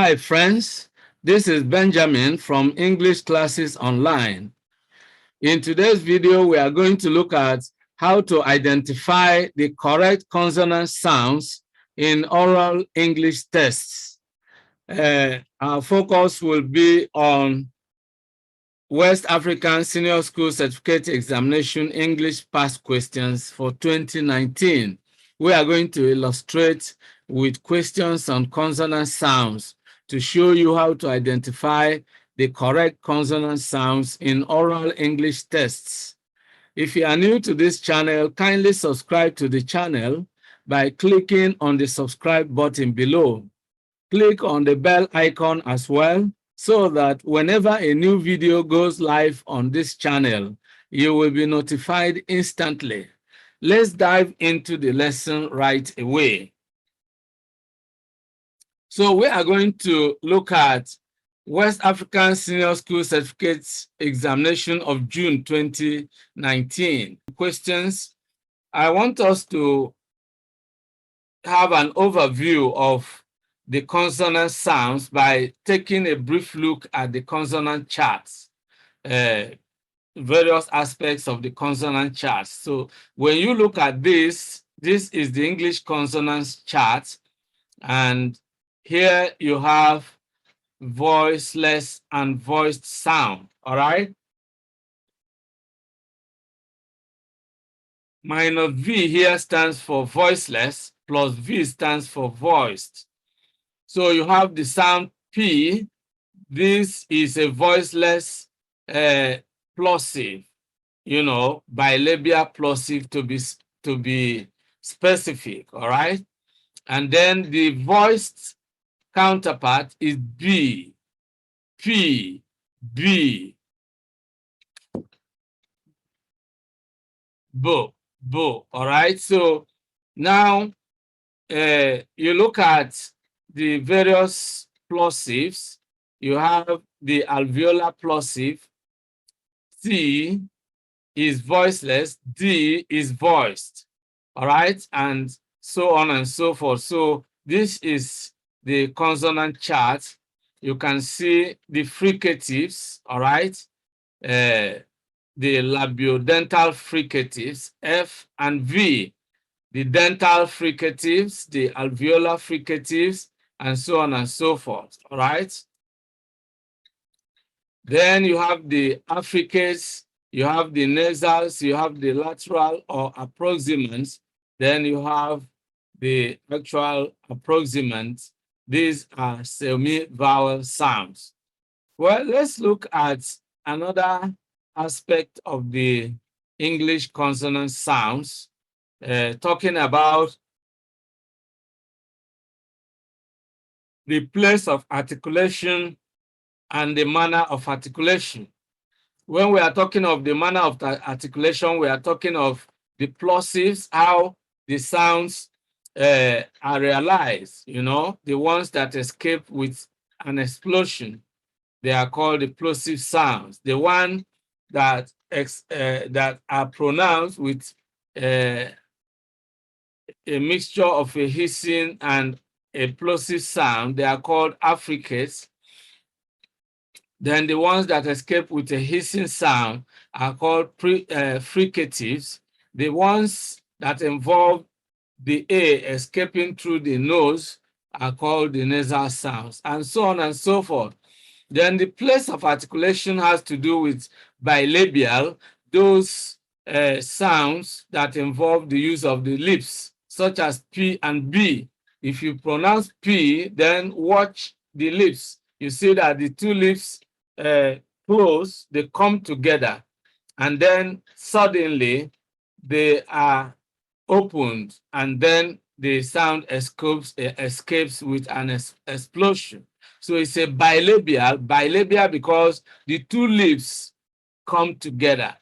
Hi friends, this is Benjamin from English Classes Online. In today's video, we are going to look at how to identify the correct consonant sounds in oral English tests. Our focus will be on West African Senior School Certificate Examination English Past Questions for 2019. We are going to illustrate with questions on consonant sounds to show you how to identify the correct consonant sounds in oral English tests. If you are new to this channel, kindly subscribe to the channel by clicking on the subscribe button below. Click on the bell icon as well, so that whenever a new video goes live on this channel, you will be notified instantly. Let's dive into the lesson right away. So we are going to look at West African Senior School Certificate Examination of June 2019. Questions. I want us to have an overview of the consonant sounds by taking a brief look at the consonant charts, various aspects of the consonant charts. So when you look at this is the English consonants chart, and here you have voiceless and voiced sound, all right? Minus V here stands for voiceless, plus V stands for voiced. So you have the sound P. This is a voiceless plosive, bilabial plosive to be specific, all right? And then the voiced counterpart is B, P, B, bo, all right? So now you look at the various plosives. You have the alveolar plosive. C is voiceless, D is voiced, all right? And so on and so forth. So this is the consonant chart. You can see the fricatives, all right? The labiodental fricatives, F and V, the dental fricatives, the alveolar fricatives, and so on and so forth, all right? Then you have the affricates, you have the nasals, you have the lateral or approximants, then you have the actual approximants. These are semi-vowel sounds. Well, let's look at another aspect of the English consonant sounds, talking about the place of articulation and the manner of articulation. When we are talking of the manner of articulation, we are talking of the plosives, how the sounds are realized, the ones that escape with an explosion. They are called the plosive sounds. The one that are pronounced with a mixture of a hissing and a plosive sound, they are called affricates. Then the ones that escape with a hissing sound are called fricatives. The ones that involve the A escaping through the nose are called the nasal sounds, and so on and so forth. Then the place of articulation has to do with bilabial, those sounds that involve the use of the lips, such as P and B. If you pronounce P, then watch the lips. You see that the two lips close, they come together, and then suddenly they are opened, and then the sound escapes with an explosion. So it's a bilabial because the two lips come together,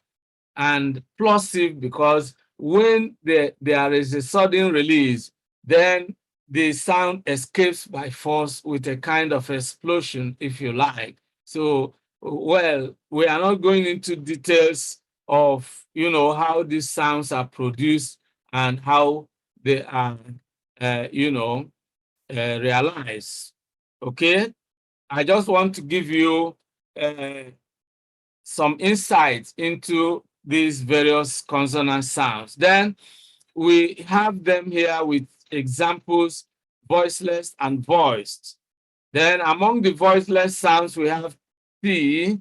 and plosive because when there is a sudden release, then the sound escapes by force with a kind of explosion, if you like. So, well, we are not going into details of, how these sounds are produced and how they are, realized. Okay, I just want to give you some insights into these various consonant sounds. Then we have them here with examples, voiceless and voiced. Then among the voiceless sounds, we have T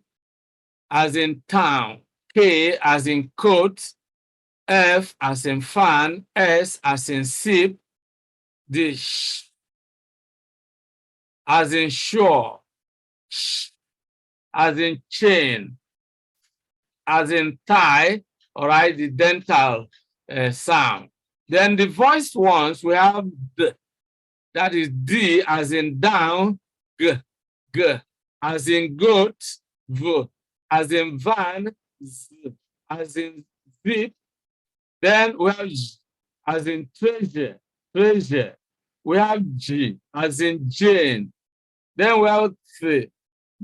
as in town, K as in coat, F as in fan, S as in sip, the sh as in shore, sh as in chain, as in tie, all right, the dental sound. Then the voiced ones, we have the, that is D as in down, G, G, as in goat, V, as in van, Z, as in zip. Then we have J, as in treasure, treasure. We have G, as in Jane. Then we have C,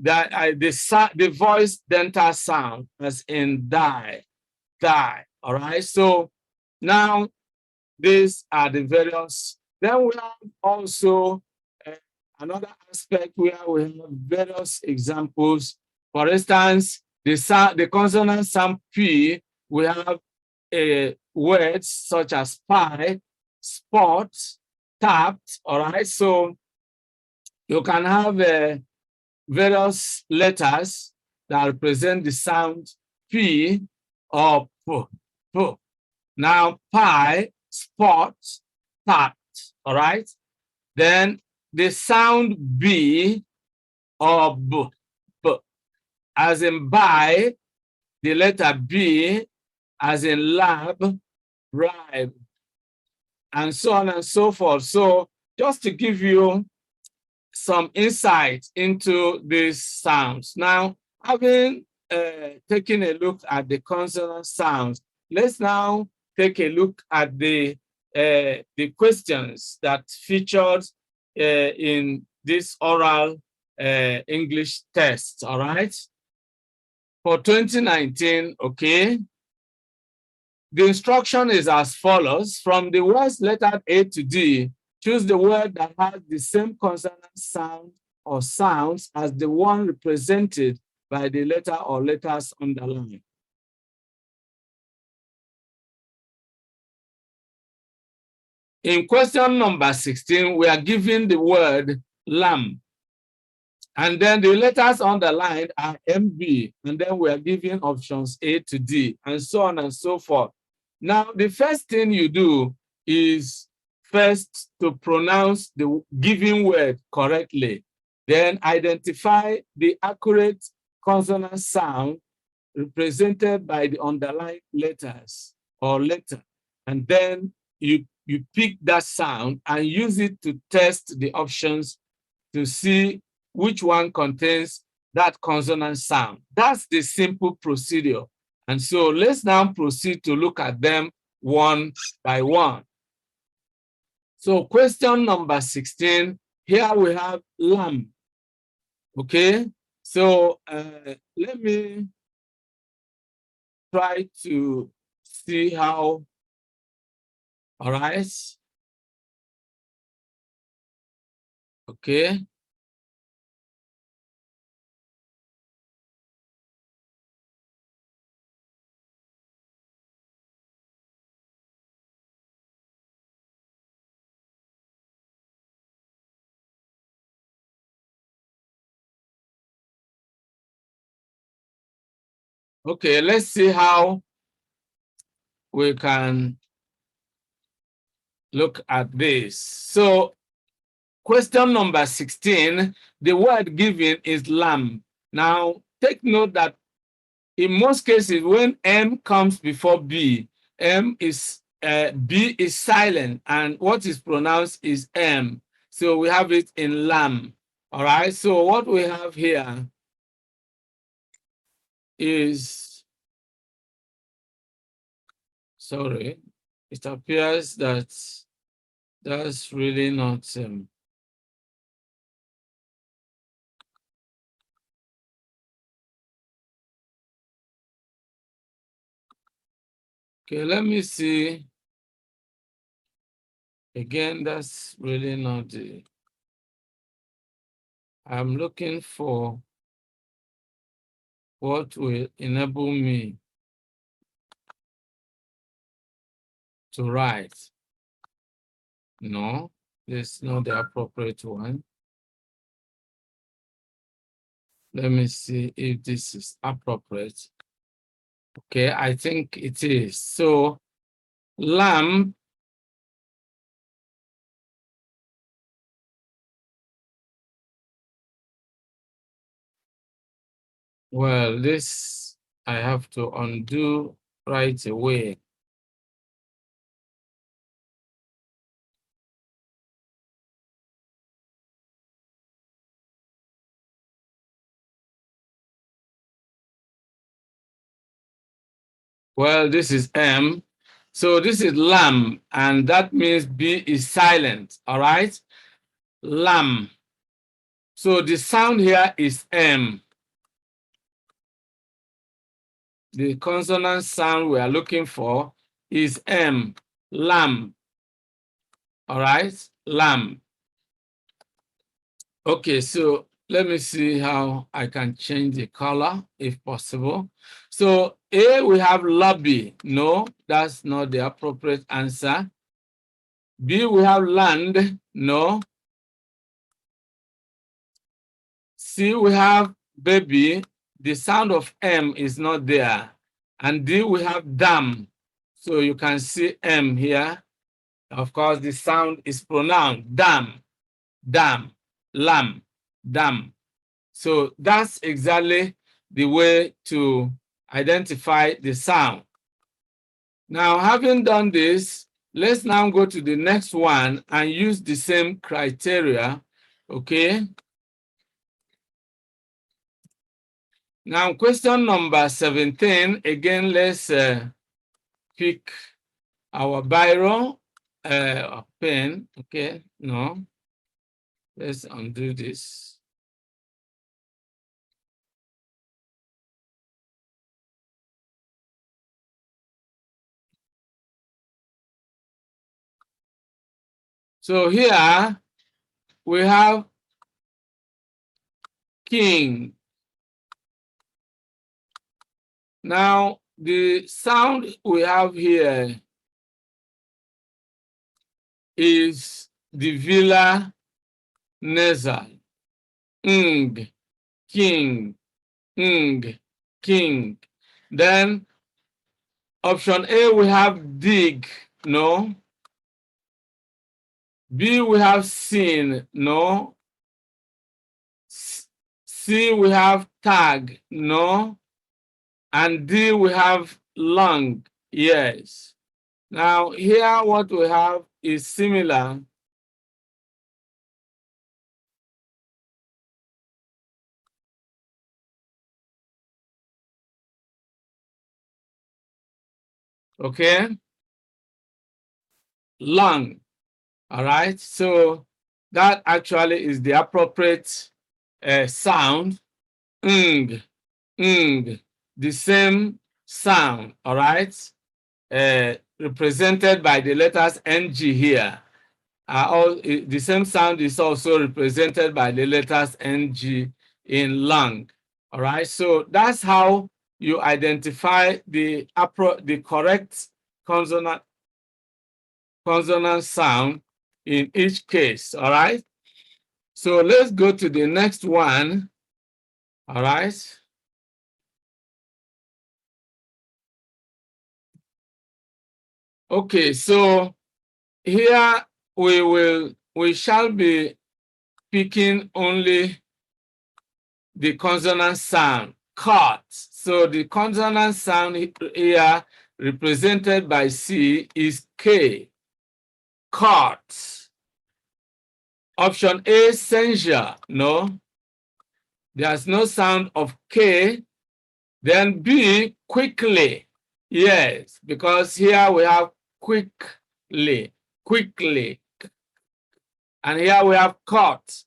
that the voice dental sound, as in die, die. All right. So now these are the various. Then we have also another aspect where we have various examples. For instance, the consonant sound P, we have words such as pie, spot, tapped. All right. So you can have various letters that represent the sound P or P. P. Now, pie, spot, tapped, all right? Then the sound B or B, B, as in buy, the letter B, as in lab, bribe, and so on and so forth. So just to give you some insight into these sounds. Now, having taken a look at the consonant sounds, let's now take a look at the questions that featured in this oral English test, all right? For 2019, okay? The instruction is as follows. From the words lettered A to D, choose the word that has the same consonant sound or sounds as the one represented by the letter or letters underlined. In question number 16, we are given the word lamb. And then the letters underlined are MB. And then we are given options A to D, and so on and so forth. Now, the first thing you do is first to pronounce the given word correctly, then identify the accurate consonant sound represented by the underlined letters or letter, and then you pick that sound and use it to test the options to see which one contains that consonant sound. That's the simple procedure. And so let's now proceed to look at them one by one. So question number 16, here we have lamb. Okay, so let me try to see how, all right. Okay. Okay, let's see how we can look at this. So question number 16, the word given is lamb. Now, take note that in most cases, when M comes before B, B is silent, and what is pronounced is M. So we have it in lamb. All right. So what we have here is, sorry, it appears that that's really not okay, let me see. Again, that's really not the I'm looking for what will enable me to write. No, this is not the appropriate one. Let me see if this is appropriate. Okay, I think it is. So, lamb. Well, this I have to undo right away. Well, this is M. So this is lamb, and that means B is silent, all right? Lamb. So the sound here is M. The consonant sound we are looking for is M, lamb, all right? Lamb. Okay, so let me see how I can change the color if possible. So A, we have lobby. No, that's not the appropriate answer. B, we have land. No. C, we have baby. The sound of M is not there. And D, we have dam. So you can see M here. Of course, the sound is pronounced dam, dam, lamb, dam. So that's exactly the way to identify the sound. Now, having done this, let's now go to the next one and use the same criteria, okay? Now, question number 17, again, let's pick our biro, pen, okay, no. Let's undo this. So here we have king. Now, the sound we have here is the velar nasal. King, king. Then option A, we have dig, no. B, we have seen, no. C, we have tag, no. And D, we have lung, yes. Now, here what we have is similar. Okay? Lung, all right? So that actually is the appropriate sound. The same sound, all right? Represented by the letters NG here. The same sound is also represented by the letters NG in lung. All right, so that's how you identify the correct consonant sound in each case. All right, so let's go to the next one. All right. Okay, so here we shall be picking only the consonant sound, cut. So the consonant sound here represented by C is K, cut. Option A, censure, no. There's no sound of K. Then B, quickly, yes, because here we have quickly. And here we have cut,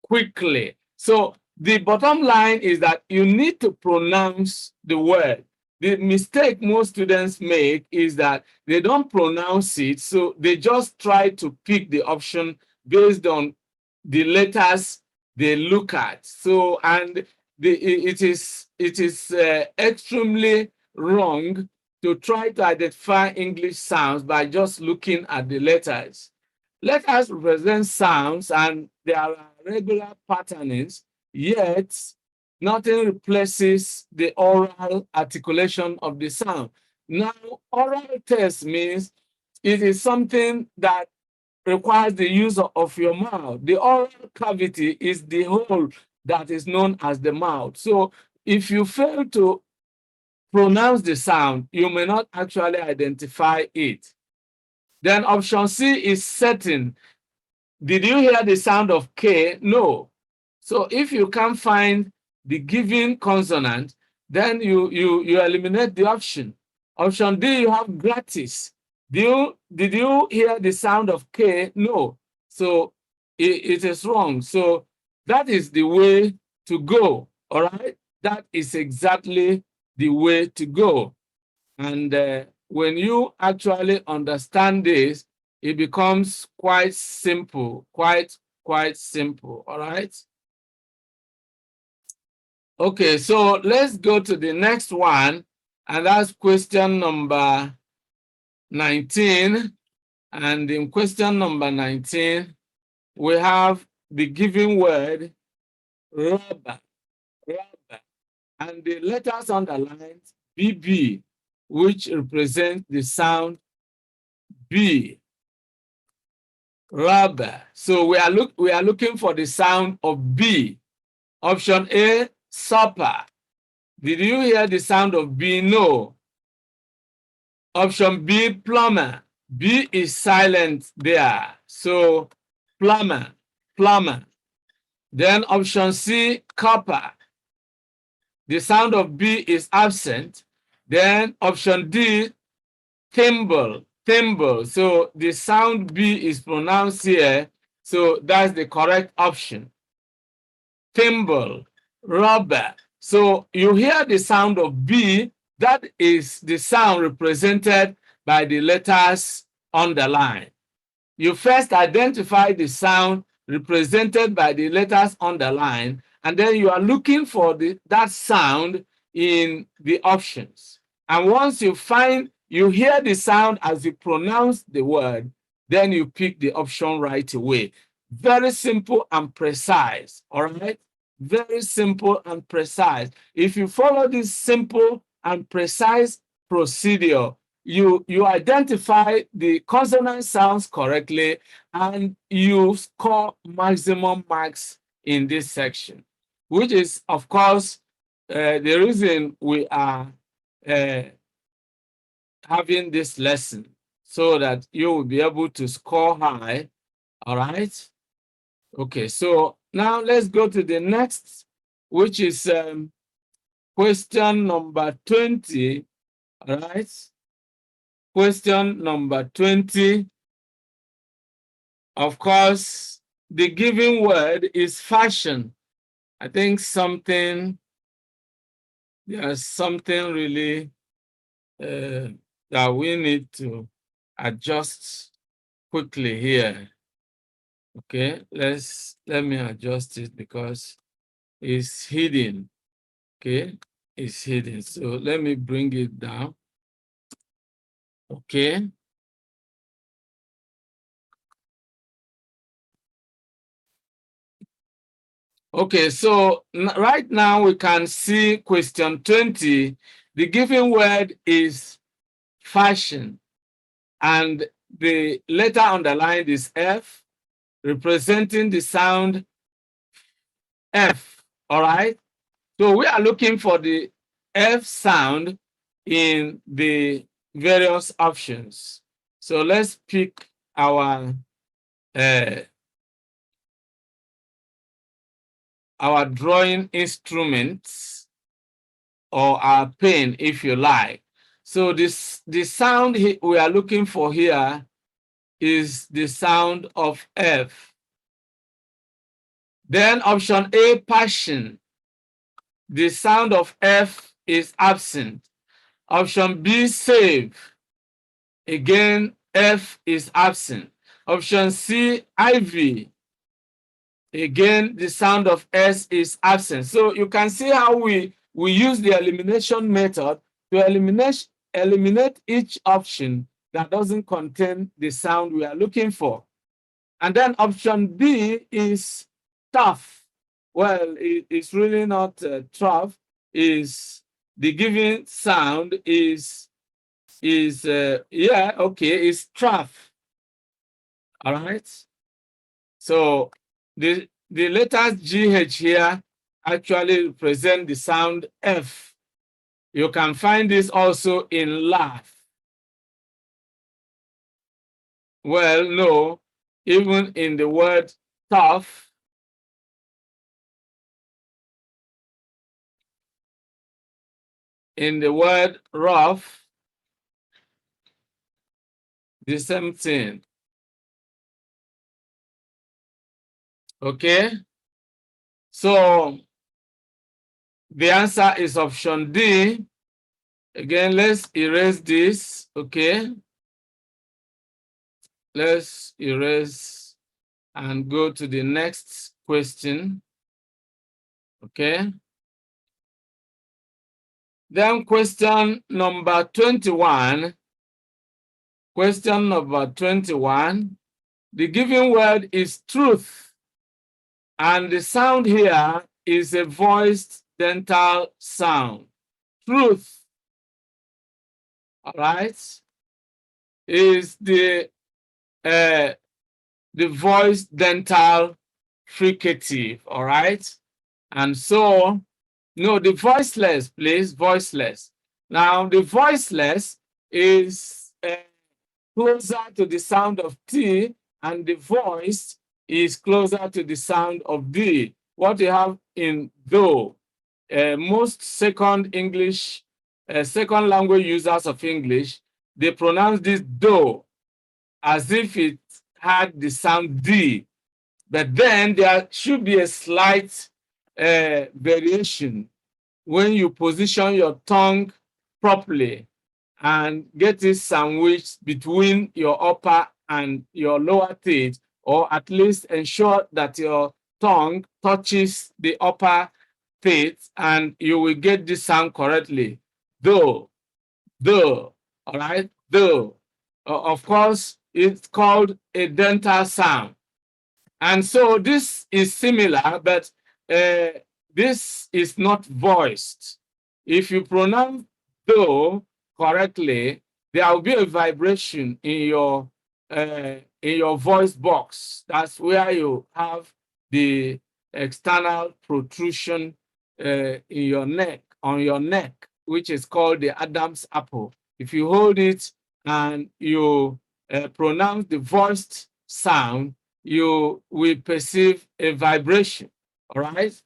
quickly. So the bottom line is that you need to pronounce the word. The mistake most students make is that they don't pronounce it, so they just try to pick the option based on the letters they look at. So, and it is extremely wrong to try to identify English sounds by just looking at the letters. Letters represent sounds, and there are regular patternings, yet nothing replaces the oral articulation of the sound. Now, oral test means it is something that requires the use of your mouth. The oral cavity is the hole that is known as the mouth. So if you fail to pronounce the sound, you may not actually identify it. Then option C is certain. Did you hear the sound of K? No. So if you can't find the given consonant, then you eliminate the option. Option D, you have gratis. Did you hear the sound of K? No. So it is wrong. So that is the way to go. All right. That is exactly the way to go. And when you actually understand this, it becomes quite simple, quite simple. All right. Okay, so let's go to the next one, and that's question number 19. And in question number 19, we have the given word rubber, rubber, and the letters underlined BB, which represent the sound B, rubber. So we are looking for the sound of B. Option A, supper. Did you hear the sound of B? No. Option B, plumber. B is silent there. So plumber, plumber. Then option C, copper. The sound of B is absent. Then option D, thimble, thimble. So the sound B is pronounced here. So that's the correct option. Thimble, rubber. So you hear the sound of B, that is the sound represented by the letters underlined. You first identify the sound represented by the letters underlined, and then you are looking for that sound in the options. And once you hear the sound as you pronounce the word, then you pick the option right away. Very simple and precise, all right? Very simple and precise. If you follow this simple and precise procedure, you identify the consonant sounds correctly, and you score maximum marks in this section, which is, of course, the reason we are having this lesson, so that you will be able to score high. All right. Okay, so now let's go to the next, which is question number 20. All right. Question number 20. Of course, the given word is fashion. I think there's something really that we need to adjust quickly here. Okay, let me adjust it because it's hidden. Okay, it's hidden. So let me bring it down. Okay. Okay, so right now we can see question 20. The given word is fashion, and the letter underlined is F, representing the sound F. All right. So we are looking for the F sound in the various options. So let's pick our drawing instruments, or our pen, if you like. So the sound we are looking for here is the sound of F. Then option A, passion. The sound of F is absent. Option B, save. Again, F is absent. Option C, ivy. Again, the sound of S is absent. So you can see how we use the elimination method to eliminate each option that doesn't contain the sound we are looking for. And then option B is tough. Well, it's really not tough. Is the given sound is yeah, okay, it's tough. All right. So the letters GH here actually represent the sound F. You can find this also in laugh. Well, no, even in the word tough, in the word rough, the same thing. Okay? So the answer is option D. Again, let's erase this. Okay? Let's erase and go to the next question. Okay? Then question number 21. Question number 21. The given word is truth. And the sound here is a voiced dental sound. Truth, all right, is the voiced dental fricative, all right? And so, no, the voiceless, please, voiceless. Now, the voiceless is closer to the sound of T, and the voiced is closer to the sound of D. What you have in though, most second language users of English, they pronounce this though as if it had the sound D. But then there should be a slight variation when you position your tongue properly and get it sandwiched between your upper and your lower teeth, or at least ensure that your tongue touches the upper teeth, and you will get this sound correctly. Though, all right, though. Of course, it's called a dental sound. And so this is similar, but this is not voiced. If you pronounce though correctly, there will be a vibration in your voice box. That's where you have the external protrusion in your neck, on your neck, which is called the Adam's apple. If you hold it and you pronounce the voiced sound, you will perceive a vibration, all right?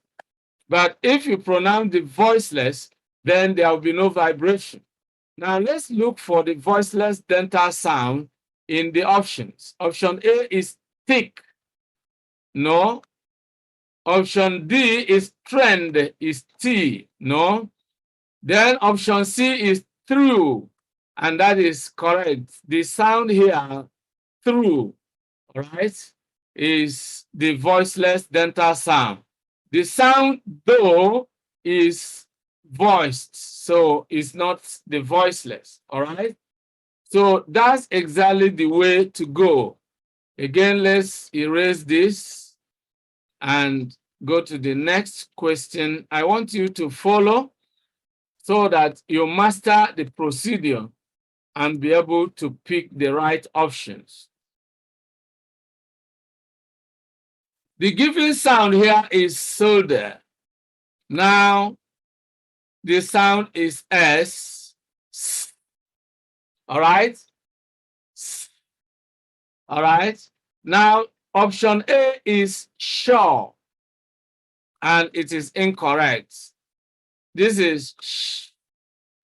But if you pronounce the voiceless, then there will be no vibration. Now let's look for the voiceless dental sound in the options. Option A is thick. No. Option D is trend, is T. No. Then option C is through, and that is correct. The sound here, through, all right, is the voiceless dental sound. The sound though is voiced, so it's not the voiceless, all right? So that's exactly the way to go. Again, let's erase this and go to the next question. I want you to follow so that you master the procedure and be able to pick the right options. The given sound here is solder. Now, the sound is S. All right? All right? Now, option A is sure, and it is incorrect. This is sh,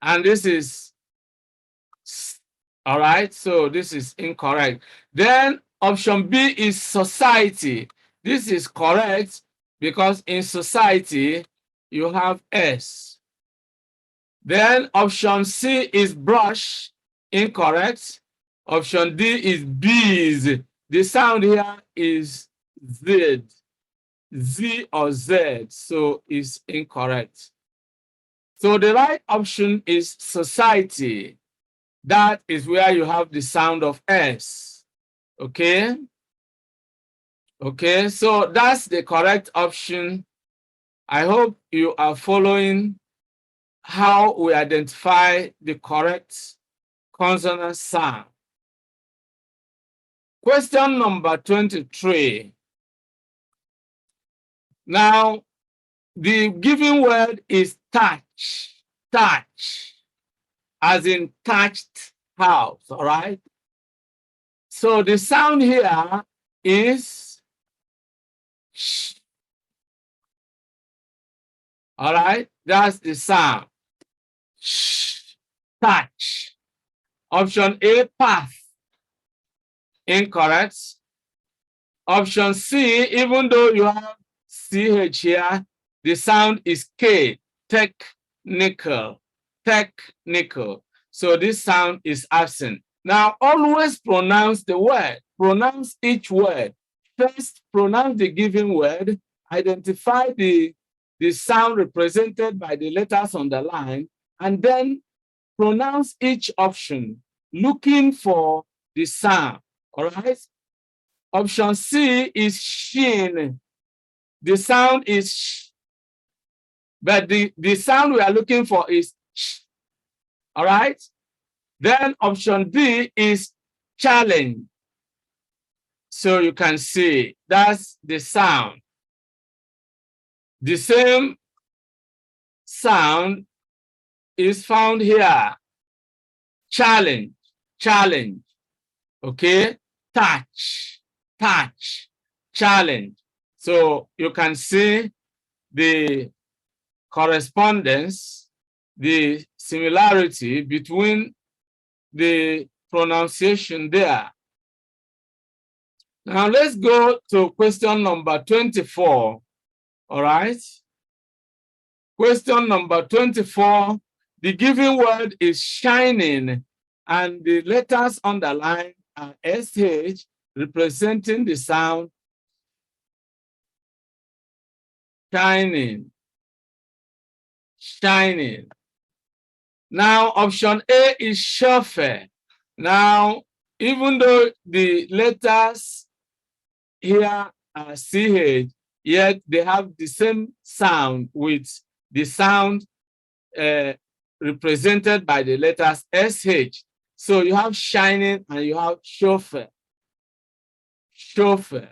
and this is s. All right? So this is incorrect. Then option B is society. This is correct because in society, you have S. Then option C is brush, incorrect. Option D is bees. The sound here is Z. Z or Z, so it's incorrect. So the right option is society. That is where you have the sound of S. Okay? Okay, so that's the correct option. I hope you are following how we identify the correct consonant sound. Question number 23. Now, the given word is touch, touch, as in touched house, all right? So the sound here is sh. All right, that's the sound. Sh, touch. Option A, path. Incorrect. Option C, even though you have CH here, the sound is K, technical, technical. So this sound is absent. Now, always pronounce the word, pronounce each word. First, pronounce the given word, identify the sound represented by the letters on the line, and then pronounce each option, looking for the sound, all right? Option C is shin. The sound is sh, but the sound we are looking for is sh, all right? Then option D is challenge. So you can see that's the sound. The same sound is found here. Challenge, challenge, okay? Touch, touch, challenge. So you can see the correspondence, the similarity between the pronunciation there. Now let's go to question number 24, all right? Question number 24, the given word is shining, and the letters underlined are SH, representing the sound shining, shining. Now, option A is chauffeur. Now, even though the letters here are CH, yet they have the same sound with the sound represented by the letters SH. So you have shining and you have chauffeur. Chauffeur.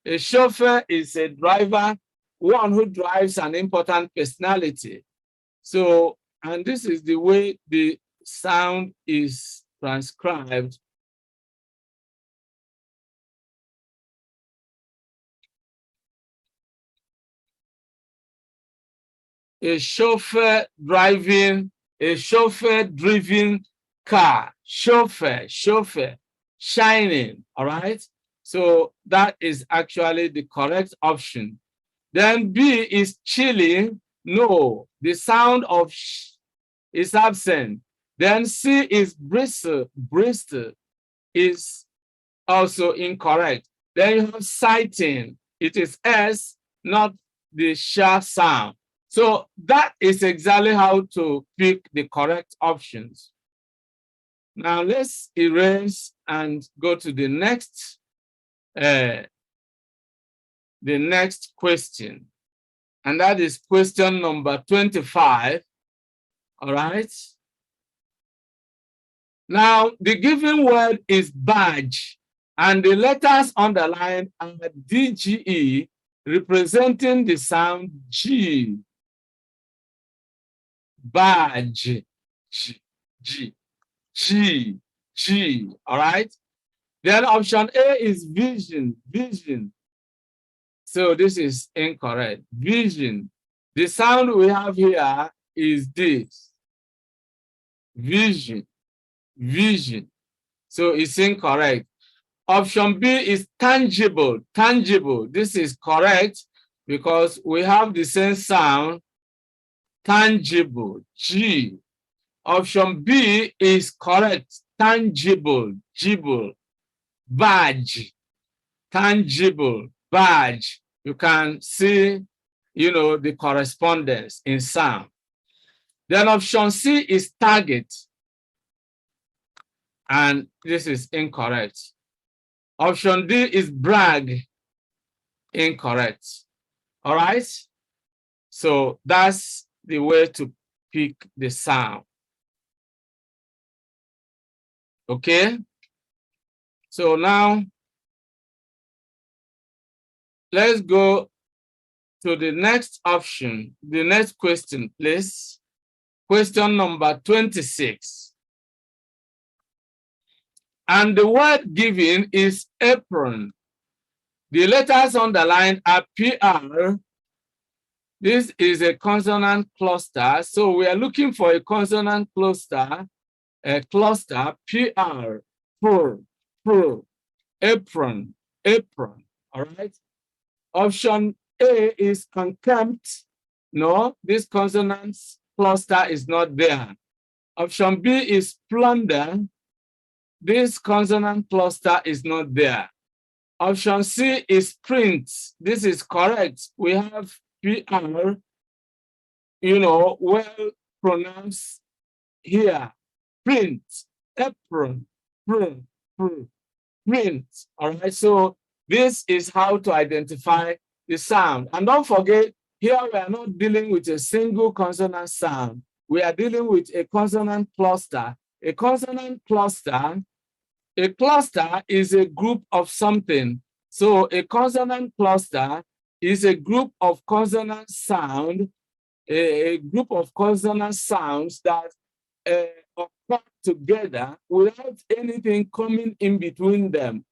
A chauffeur is a driver, one who drives an important personality. So, and this is the way the sound is transcribed. A chauffeur driving, a chauffeur-driven car, chauffeur, chauffeur, shining, all right? So that is actually the correct option. Then B is chilling. No, the sound of sh is absent. Then C is bristle. Bristle is also incorrect. Then you have sighting. It is S, not the sh sound. So that is exactly how to pick the correct options. Now let's erase and go to the next question. And that is question number 25. All right. Now, the given word is badge, and the letters underlined are DGE, representing the sound G. Badge, G, G, G, G. All right. Then option A is vision, vision. So this is incorrect. Vision. The sound we have here is this. Vision, vision. So it's incorrect. Option B is tangible, tangible. This is correct because we have the same sound, tangible, G. Option B is correct, tangible, jibble. Badge, tangible, badge. You can see, the correspondence in sound. Then option C is target. And this is incorrect. Option D is brag. Incorrect. All right? So that's the way to pick the sound. Okay? So now, let's go to the next option, the next question, please. Question number 26. And the word given is apron. The letters underlined are PR. This is a consonant cluster. So we are looking for a consonant cluster, PR, apron, all right? Option A is contempt. No, this consonants cluster is not there. Option B is plunder. This consonant cluster is not there. Option C is print. This is correct. We have PR, well pronounced here. Print, apron, print. All right, so this is how to identify the sound. And don't forget, here we are not dealing with a single consonant sound. We are dealing with a consonant cluster. A consonant cluster, a cluster is a group of something. So a consonant cluster is a group of consonant sound, a group of consonant sounds that occur together without anything coming in between them.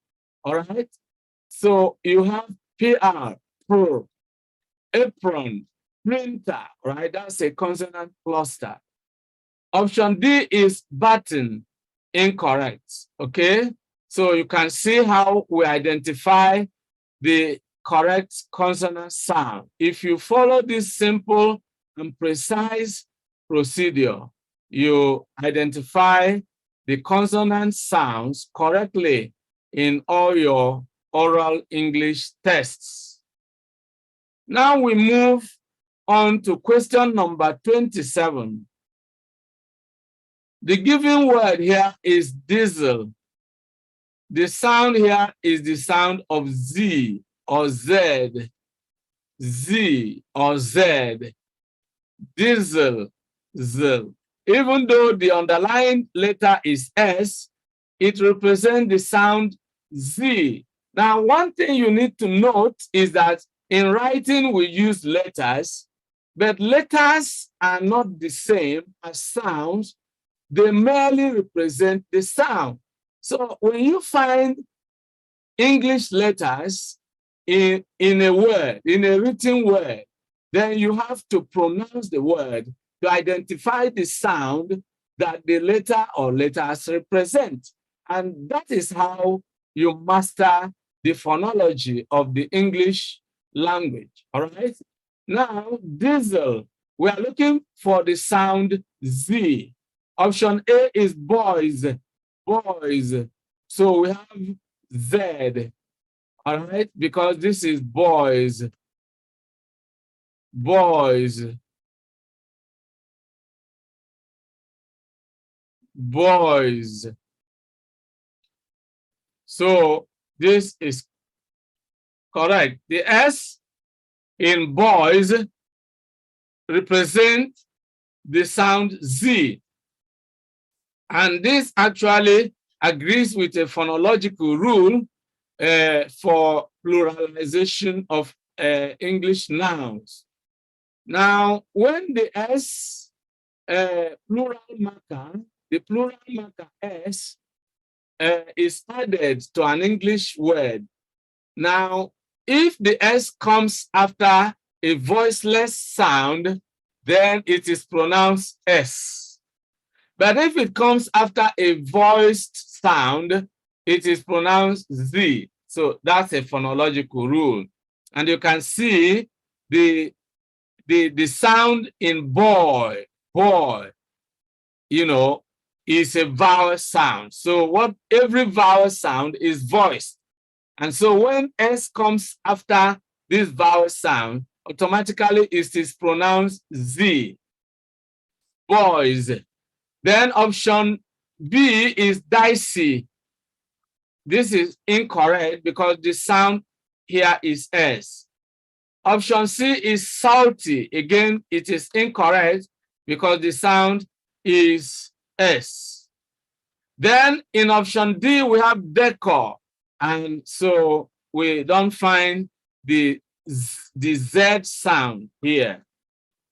All right? So you have PR, apron, printer, right? That's a consonant cluster. Option D is button. Incorrect. Okay? So you can see how we identify the correct consonant sound. If you follow this simple and precise procedure, you identify the consonant sounds correctly in all your oral English tests. Now we move on to question number 27. The given word here is diesel. The sound here is the sound of Z or Z. Z or Z. Diesel, Z. Even though the underlying letter is S, it represents the sound Z. Now, one thing you need to note is that in writing we use letters, but letters are not the same as sounds. They merely represent the sound. So when you find English letters in a word, in a written word, then you have to pronounce the word to identify the sound that the letter or letters represent. And that is how you master the phonology of the English language, all right? Now, diesel, we are looking for the sound Z. Option A is boys, boys. So we have Z, all right? Because this is boys, boys, boys. So this is correct. The S in boys represent the sound Z. And this actually agrees with a phonological rule for pluralization of English nouns. Now, when the S plural marker, the plural marker S is added to an English word. Now, if the S comes after a voiceless sound, then it is pronounced S. But if it comes after a voiced sound, it is pronounced Z. So that's a phonological rule. And you can see the sound in boy, is a vowel sound. So every vowel sound is voiced. And so when S comes after this vowel sound, automatically it is pronounced Z, boys. Then option B is dicey. This is incorrect because the sound here is S. Option C is salty. Again, it is incorrect because the sound is S. Then in option D, we have decor. And so we don't find the Z sound here.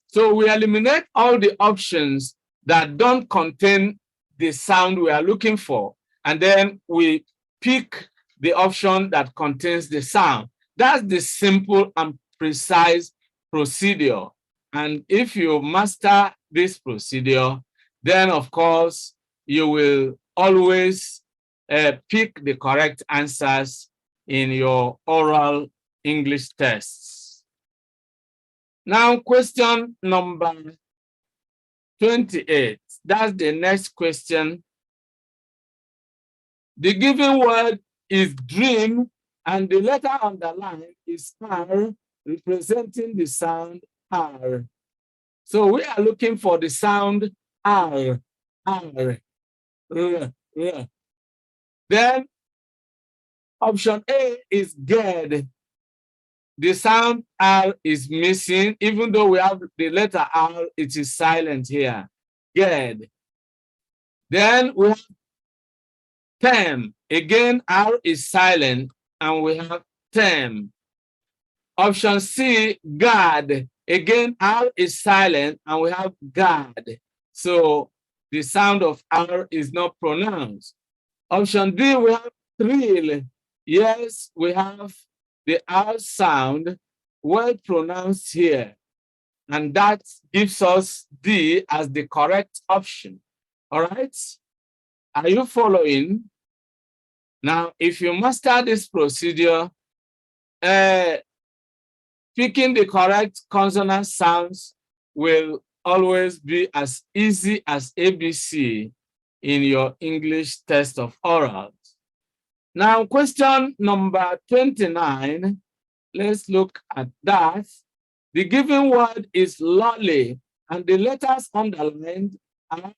So we eliminate all the options that don't contain the sound we are looking for. And then we pick the option that contains the sound. That's the simple and precise procedure. And if you master this procedure, then of course, you will always pick the correct answers in your oral English tests. Now, question number 28. That's the next question. The given word is dream, and the letter underlined is R, representing the sound R. So we are looking for the sound R, R, R, R. Then option A is GED. The sound R is missing, even though we have the letter R, it is silent here. GED. Then we have term. Again, R is silent, and we have term. Option C, guard. Again, R is silent, and we have guard. So the sound of R is not pronounced. Option D, we have thrill. Yes, we have the R sound well pronounced here. And that gives us D as the correct option. All right? Are you following? Now, if you master this procedure, picking the correct consonant sounds will always be as easy as ABC in your English test of orals. Now, question number 29, let's look at that. The given word is lolly, and the letters underlined are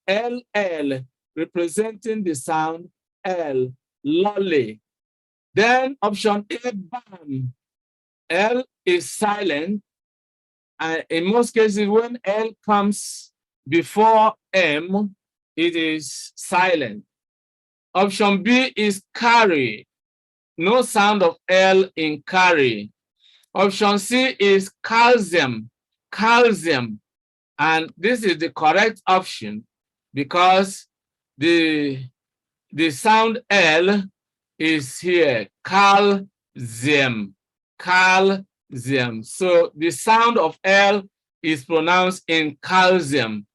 LL, representing the sound L, lolly. Then option A, bam. L is silent, and in most cases, when L comes before M, it is silent. Option B is carry. No sound of L in carry. Option C is calcium. Calcium. And this is the correct option because the sound L is here. Calcium. Calcium. So the sound of L is pronounced in calcium.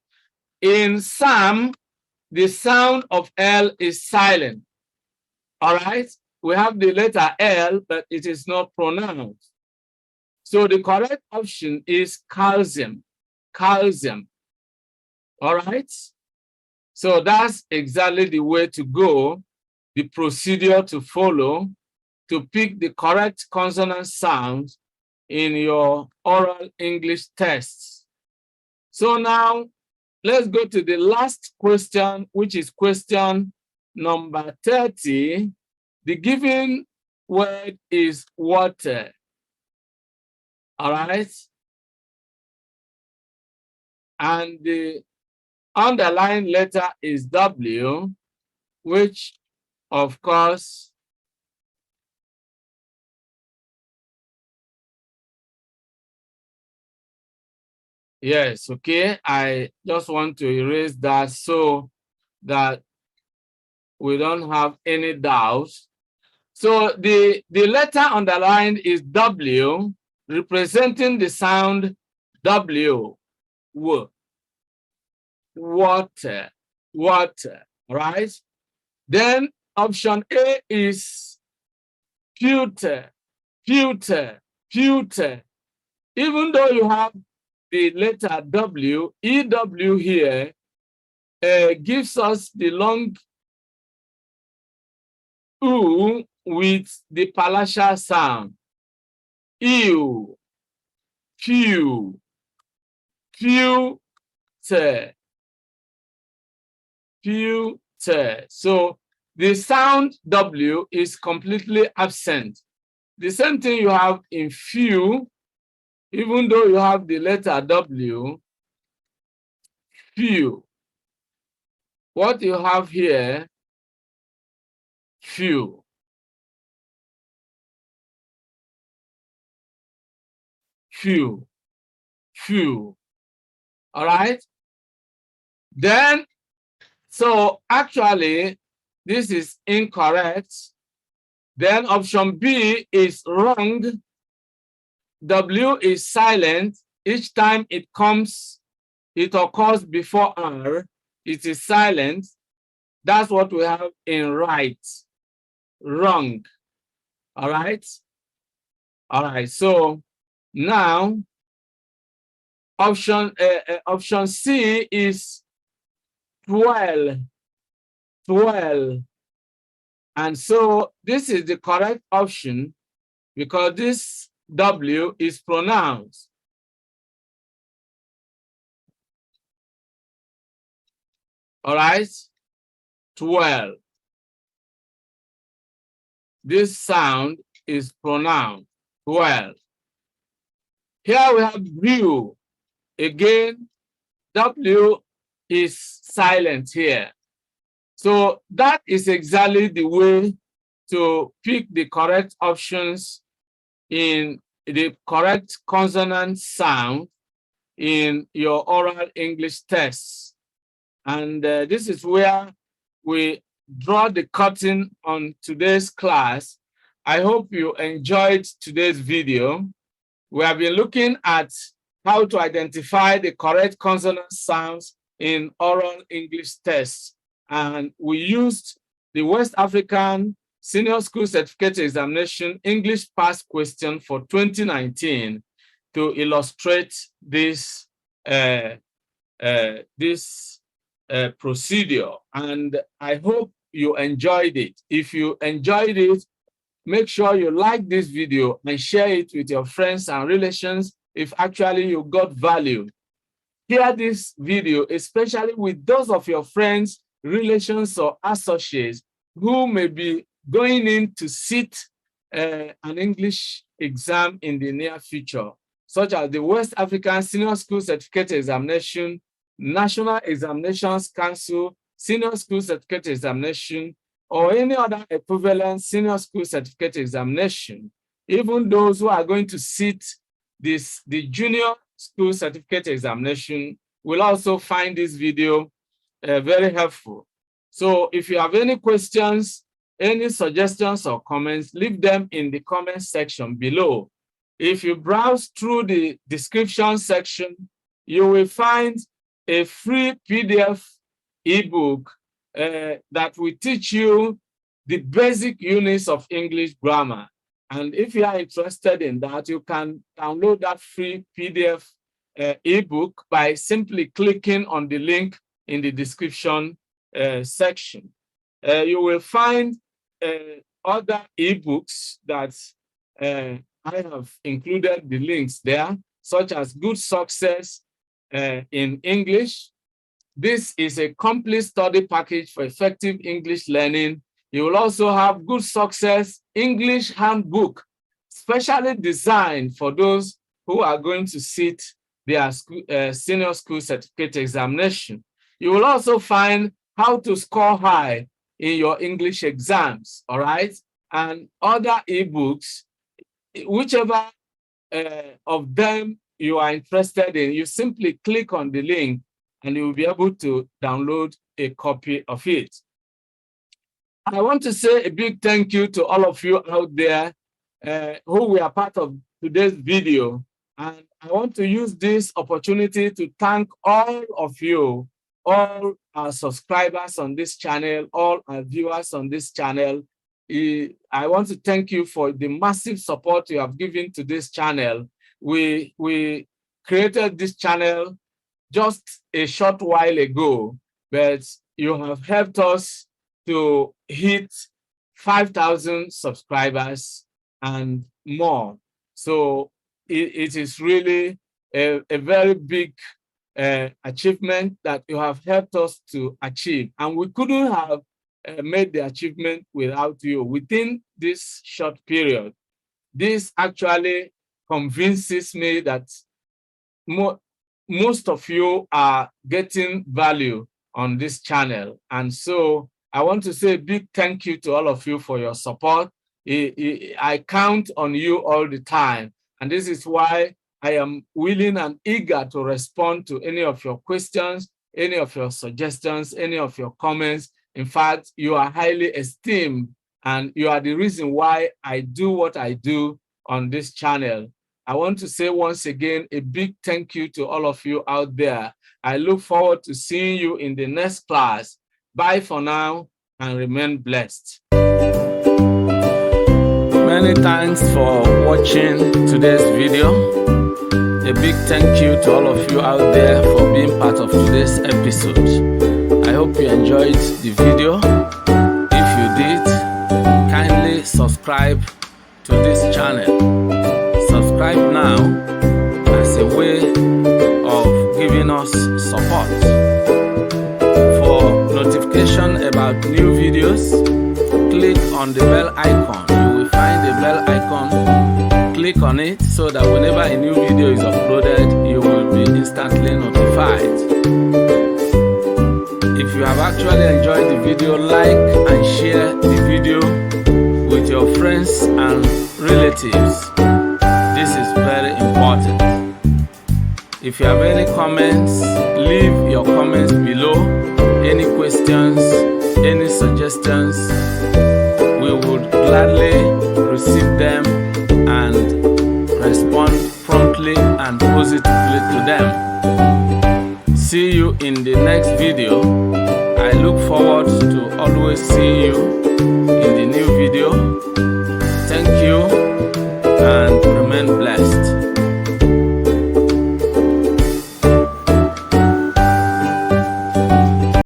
In Sam, the sound of L is silent. All right? We have the letter L, but it is not pronounced. So the correct option is calcium. Calcium. All right? So that's exactly the way to go, the procedure to follow to pick the correct consonant sounds in your oral English tests. So now, let's go to the last question, which is question number 30. The given word is water. All right? And the underlined letter is W, which, of course, yes, okay. I just want to erase that so that we don't have any doubts. So the letter underlined is W, representing the sound W, water, water, right? Then option A is pewter, pewter, pewter. Even though you have the letter W, EW here gives us the long U with the palatal sound. ew, few, pewter, pewter. So the sound W is completely absent. The same thing you have in few, even though you have the letter W, few. What you have here, few. Few, few. All right. Then, so actually, this is incorrect. Then option B is wrong. W is silent. Each time it occurs before R, it is silent. That's what we have in right. Wrong. All right. All right. So now option C is 12. 12. And so this is the correct option because this W is pronounced. All right, 12. This sound is pronounced, 12. Here we have view. Again, W is silent here. So that is exactly the way to pick the correct options in the correct consonant sound in your oral English tests. And this is where we draw the curtain on today's class. I hope you enjoyed today's video. We have been looking at how to identify the correct consonant sounds in oral English tests. And we used the West African Senior School Certificate Examination English Past Question for 2019 to illustrate this procedure. And I hope you enjoyed it. If you enjoyed it, make sure you like this video and share it with your friends and relations if actually you got value. Share this video, especially with those of your friends, relations, or associates who may be going in to sit an English exam in the near future, such as the West African Senior School Certificate Examination, National Examinations Council Senior School Certificate Examination, or any other equivalent senior school certificate examination. Even those who are going to sit the junior school certificate examination will also find this video very helpful. So if you have any questions, any suggestions or comments, leave them in the comment section below. If you browse through the description section, you will find a free PDF ebook that will teach you the basic units of English grammar. And if you are interested in that, you can download that free PDF ebook by simply clicking on the link in the description section. You will find other ebooks that I have included the links there, such as Good Success in English. This is a complete study package for effective English learning. You will also have Good Success English Handbook, specially designed for those who are going to sit their senior school certificate examination. You will also find how to score high in your English exams, all right? And other ebooks, whichever of them you are interested in, you simply click on the link and you will be able to download a copy of it. I want to say a big thank you to all of you out there who were part of today's video. And I want to use this opportunity to thank all of you, all our subscribers on this channel, all our viewers on this channel. I want to thank you for the massive support you have given to this channel. We created this channel just a short while ago, but you have helped us to hit 5,000 subscribers and more. So it is really a very big achievement that you have helped us to achieve. And we couldn't have made the achievement without you within this short period. This actually convinces me that most of you are getting value on this channel. And so I want to say a big thank you to all of you for your support. I count on you all the time. And this is why I am willing and eager to respond to any of your questions, any of your suggestions, any of your comments. In fact, you are highly esteemed, and you are the reason why I do what I do on this channel. I want to say once again, a big thank you to all of you out there. I look forward to seeing you in the next class. Bye for now, and remain blessed. Many thanks for watching today's video. A big thank you to all of you out there for being part of today's episode. I hope you enjoyed the video. If you did, kindly subscribe to this channel. Subscribe now as a way of giving us support. For notification about new videos, click on the bell icon. You will find the bell icon. Click on it so that whenever a new video is uploaded, you will be instantly notified. If you have actually enjoyed the video, like and share the video with your friends and relatives. This is very important. If you have any comments, leave your comments below. Any questions, any suggestions, we would gladly receive them and respond promptly and positively to them. See you in the next video. I look forward to always seeing you in the new video.